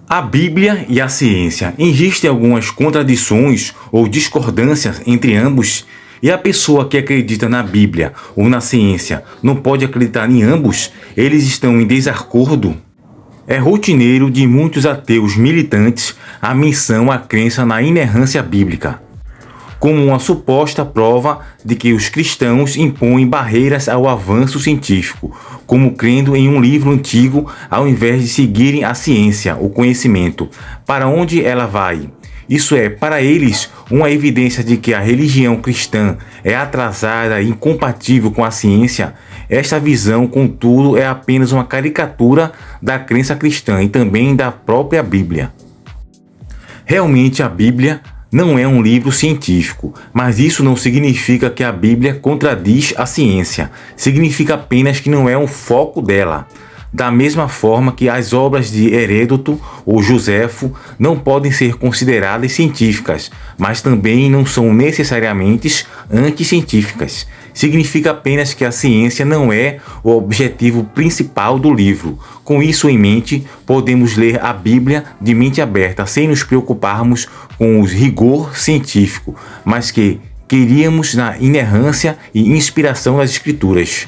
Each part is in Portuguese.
A Bíblia e a ciência. Existem algumas contradições ou discordâncias entre ambos? E a pessoa que acredita na Bíblia ou na ciência não pode acreditar em ambos? Eles estão em desacordo? É rotineiro de muitos ateus militantes a menção à crença na inerrância bíblica, como uma suposta prova de que os cristãos impõem barreiras ao avanço científico, como crendo em um livro antigo ao invés de seguirem a ciência, o conhecimento. Para onde ela vai? Isso é, para eles, uma evidência de que a religião cristã é atrasada e incompatível com a ciência. Esta visão, contudo, é apenas uma caricatura da crença cristã e também da própria Bíblia. Realmente, a Bíblia não é um livro científico, mas isso não significa que a Bíblia contradiz a ciência. Significa apenas que não é um foco dela. Da mesma forma que as obras de Heródoto ou Joséfo não podem ser consideradas científicas, mas também não são necessariamente anticientíficas. Significa apenas que a ciência não é o objetivo principal do livro. Com isso em mente, podemos ler a Bíblia de mente aberta, sem nos preocuparmos com o rigor científico, mas que queríamos na inerrância e inspiração das Escrituras.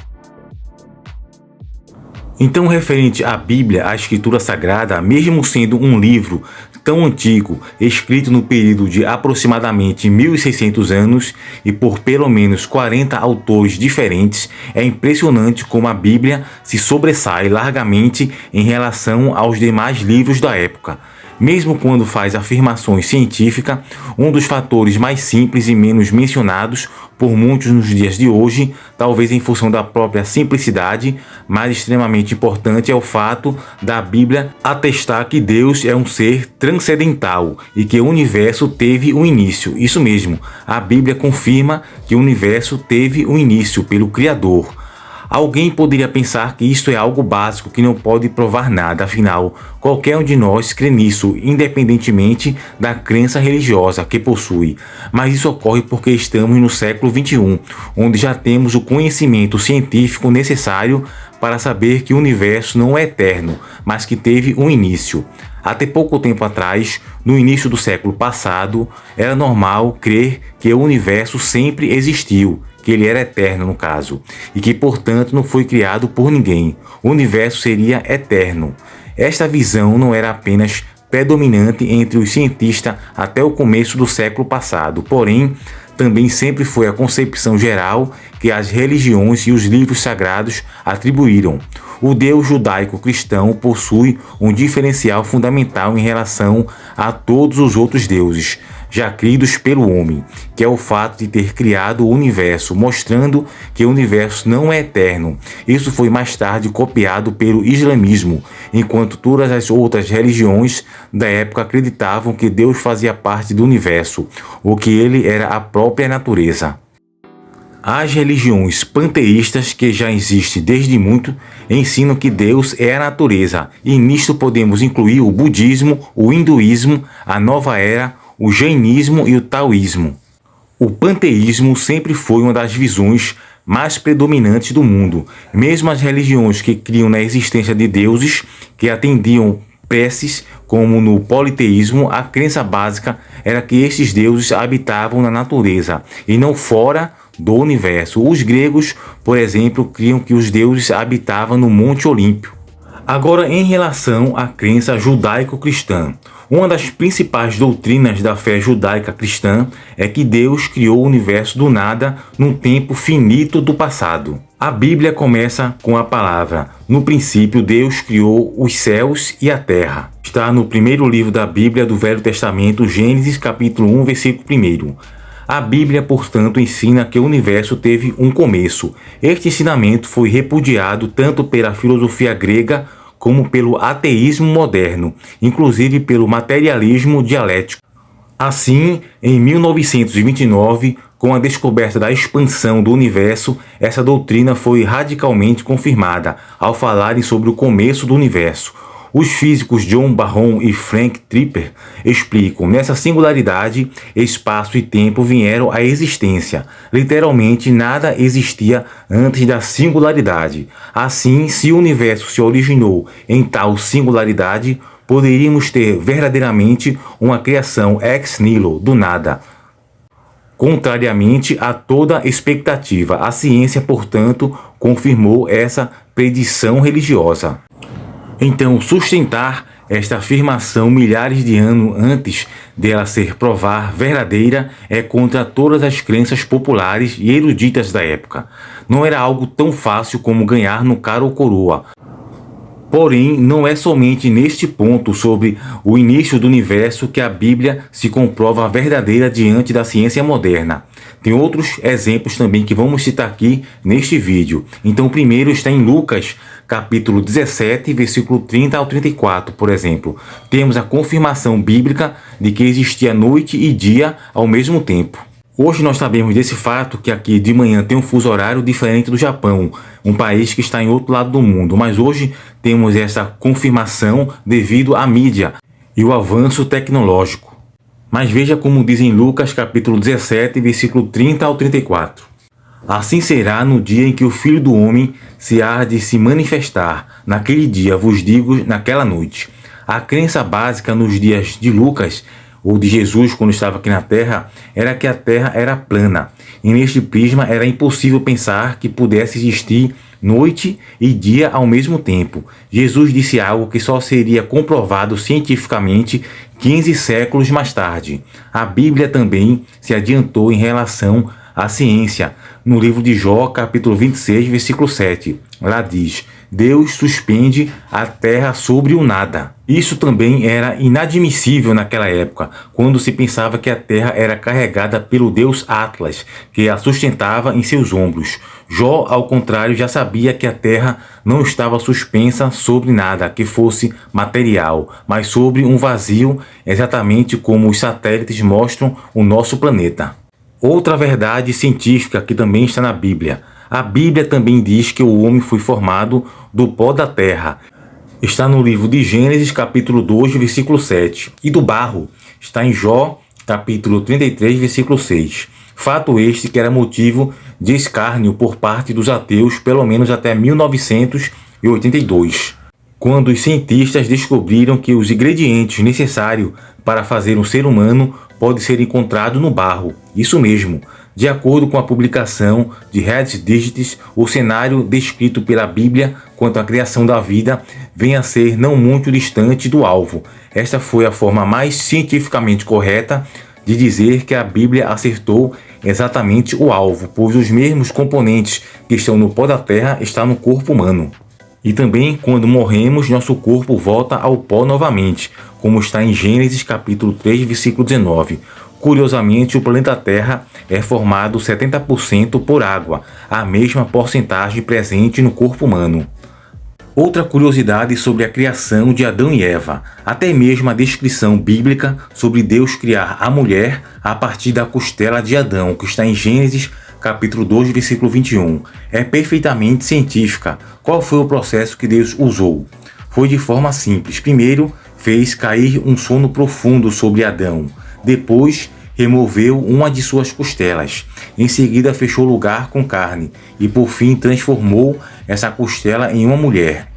Então, referente à Bíblia, a Escritura Sagrada, mesmo sendo um livro tão antigo, escrito no período de aproximadamente 1600 anos e por pelo menos 40 autores diferentes, é impressionante como a Bíblia se sobressai largamente em relação aos demais livros da época. Mesmo quando faz afirmações científicas, um dos fatores mais simples e menos mencionados por muitos nos dias de hoje, talvez em função da própria simplicidade, mas extremamente importante é o fato da Bíblia atestar que Deus é um ser transcendental e que o universo teve um início. Isso mesmo, a Bíblia confirma que o universo teve um início pelo Criador. Alguém poderia pensar que isto é algo básico que não pode provar nada, afinal, qualquer um de nós crê nisso, independentemente da crença religiosa que possui. Mas isso ocorre porque estamos no século XXI, onde já temos o conhecimento científico necessário para saber que o universo não é eterno, mas que teve um início. Até pouco tempo atrás, no início do século passado, era normal crer que o universo sempre existiu, que ele era eterno no caso, e que portanto não foi criado por ninguém. O universo seria eterno. Esta visão não era apenas predominante entre os cientistas até o começo do século passado, porém também sempre foi a concepção geral que as religiões e os livros sagrados atribuíram. O Deus judaico-cristão possui um diferencial fundamental em relação a todos os outros deuses já criados pelo homem, que é o fato de ter criado o universo, mostrando que o universo não é eterno. Isso foi mais tarde copiado pelo islamismo, enquanto todas as outras religiões da época acreditavam que Deus fazia parte do universo, ou que ele era a própria natureza. As religiões panteístas, que já existem desde muito, ensinam que Deus é a natureza, e nisto podemos incluir o budismo, o hinduísmo, a nova era, o jainismo e o taoísmo. O panteísmo sempre foi uma das visões mais predominantes do mundo. Mesmo as religiões que criam na existência de deuses, que atendiam preces, como no politeísmo, a crença básica era que esses deuses habitavam na natureza e não fora do universo. Os gregos, por exemplo, criam que os deuses habitavam no Monte Olímpio. Agora, em relação à crença judaico-cristã, uma das principais doutrinas da fé judaica cristã é que Deus criou o universo do nada num tempo finito do passado. A Bíblia começa com a palavra: no princípio Deus criou os céus e a terra. Está no primeiro livro da Bíblia do Velho Testamento, Gênesis capítulo 1, versículo 1. A Bíblia, portanto, ensina que o universo teve um começo. Este ensinamento foi repudiado tanto pela filosofia grega como pelo ateísmo moderno, inclusive pelo materialismo dialético. Assim, em 1929, com a descoberta da expansão do universo, essa doutrina foi radicalmente confirmada ao falarem sobre o começo do universo. Os físicos John Barron e Frank Tripper explicam: nessa singularidade, espaço e tempo vieram à existência. Literalmente, nada existia antes da singularidade. Assim, se o universo se originou em tal singularidade, poderíamos ter verdadeiramente uma criação ex nihilo, do nada. Contrariamente a toda expectativa, a ciência, portanto, confirmou essa predição religiosa. Então, sustentar esta afirmação milhares de anos antes dela ser provar verdadeira é contra todas as crenças populares e eruditas da época. Não era algo tão fácil como ganhar no cara ou coroa. Porém, não é somente neste ponto sobre o início do universo que a Bíblia se comprova verdadeira diante da ciência moderna. Tem outros exemplos também que vamos citar aqui neste vídeo. Então, o primeiro está em Lucas, capítulo 17, versículo 30 ao 34, por exemplo. Temos a confirmação bíblica de que existia noite e dia ao mesmo tempo. Hoje nós sabemos desse fato que aqui de manhã tem um fuso horário diferente do Japão, um país que está em outro lado do mundo, mas hoje temos essa confirmação devido à mídia e o avanço tecnológico. Mas veja como diz em Lucas capítulo 17, versículo 30 ao 34. Assim será no dia em que o Filho do Homem se há de se manifestar. Naquele dia, vos digo, naquela noite. A crença básica nos dias de Lucas ou de Jesus quando estava aqui na Terra, era que a Terra era plana. E neste prisma era impossível pensar que pudesse existir noite e dia ao mesmo tempo. Jesus disse algo que só seria comprovado cientificamente 15 séculos mais tarde. A Bíblia também se adiantou em relação à ciência. No livro de Jó, capítulo 26, versículo 7, lá diz: Deus suspende a terra sobre o nada. Isso também era inadmissível naquela época, quando se pensava que a terra era carregada pelo deus Atlas, que a sustentava em seus ombros. Jó, ao contrário, já sabia que a terra não estava suspensa sobre nada que fosse material, mas sobre um vazio, exatamente como os satélites mostram o nosso planeta. Outra verdade científica que também está na Bíblia. A Bíblia também diz que o homem foi formado do pó da terra. Está no livro de Gênesis, capítulo 2, versículo 7. E do barro está em Jó, capítulo 33, versículo 6. Fato este que era motivo de escárnio por parte dos ateus, pelo menos até 1982, quando os cientistas descobriram que os ingredientes necessários para fazer um ser humano pode ser encontrado no barro. Isso mesmo. De acordo com a publicação de Redes Digits, o cenário descrito pela Bíblia quanto à criação da vida vem a ser não muito distante do alvo. Esta foi a forma mais cientificamente correta de dizer que a Bíblia acertou exatamente o alvo, pois os mesmos componentes que estão no pó da terra estão no corpo humano. E também, quando morremos, nosso corpo volta ao pó novamente, como está em Gênesis capítulo 3, versículo 19. Curiosamente, o planeta Terra é formado 70% por água, a mesma porcentagem presente no corpo humano. Outra curiosidade sobre a criação de Adão e Eva, até mesmo a descrição bíblica sobre Deus criar a mulher a partir da costela de Adão, que está em Gênesis capítulo 2, versículo 21, é perfeitamente científica. Qual foi o processo que Deus usou? Foi de forma simples. Primeiro, fez cair um sono profundo sobre Adão. Depois, removeu uma de suas costelas. Em seguida, fechou o lugar com carne. E, por fim, transformou essa costela em uma mulher.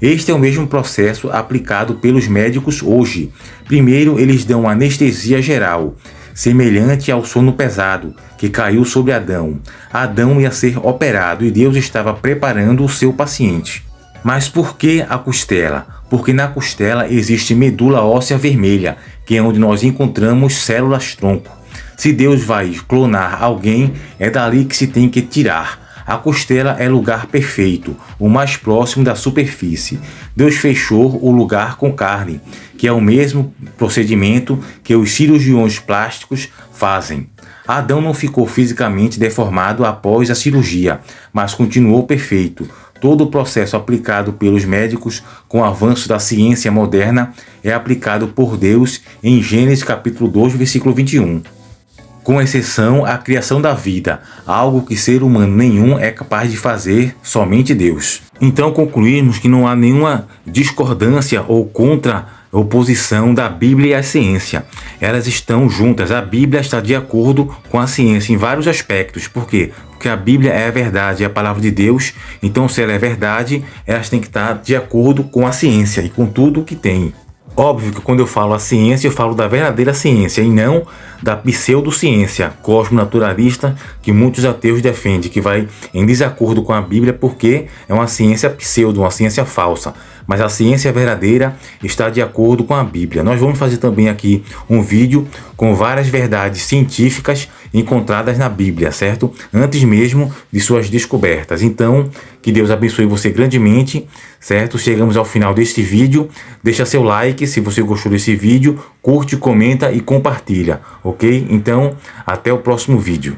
Este é o mesmo processo aplicado pelos médicos hoje. Primeiro, eles dão anestesia geral, semelhante ao sono pesado, que caiu sobre Adão. Adão ia ser operado e Deus estava preparando o seu paciente. Mas por que a costela? Porque na costela existe medula óssea vermelha, que é onde nós encontramos células-tronco. Se Deus vai clonar alguém, é dali que se tem que tirar. A costela é lugar perfeito, o mais próximo da superfície. Deus fechou o lugar com carne, que é o mesmo procedimento que os cirurgiões plásticos fazem. Adão não ficou fisicamente deformado após a cirurgia, mas continuou perfeito. Todo o processo aplicado pelos médicos com o avanço da ciência moderna é aplicado por Deus em Gênesis capítulo 2, versículo 21. Com exceção à criação da vida, algo que ser humano nenhum é capaz de fazer, somente Deus. Então concluímos que não há nenhuma discordância ou oposição da Bíblia e a ciência. Elas estão juntas. A Bíblia está de acordo com a ciência em vários aspectos. Por quê? Porque a Bíblia é a verdade, é a palavra de Deus. Então, se ela é verdade, elas têm que estar de acordo com a ciência e com tudo o que tem. Óbvio que quando eu falo a ciência, eu falo da verdadeira ciência e não da pseudociência cosmonaturalista que muitos ateus defendem, que vai em desacordo com a Bíblia porque é uma ciência pseudo, uma ciência falsa. Mas a ciência verdadeira está de acordo com a Bíblia. Nós vamos fazer também aqui um vídeo com várias verdades científicas encontradas na Bíblia, certo? Antes mesmo de suas descobertas. Então, que Deus abençoe você grandemente, certo? Chegamos ao final deste vídeo. Deixa seu like se você gostou desse vídeo, curte, comenta e compartilha, ok? Então, até o próximo vídeo.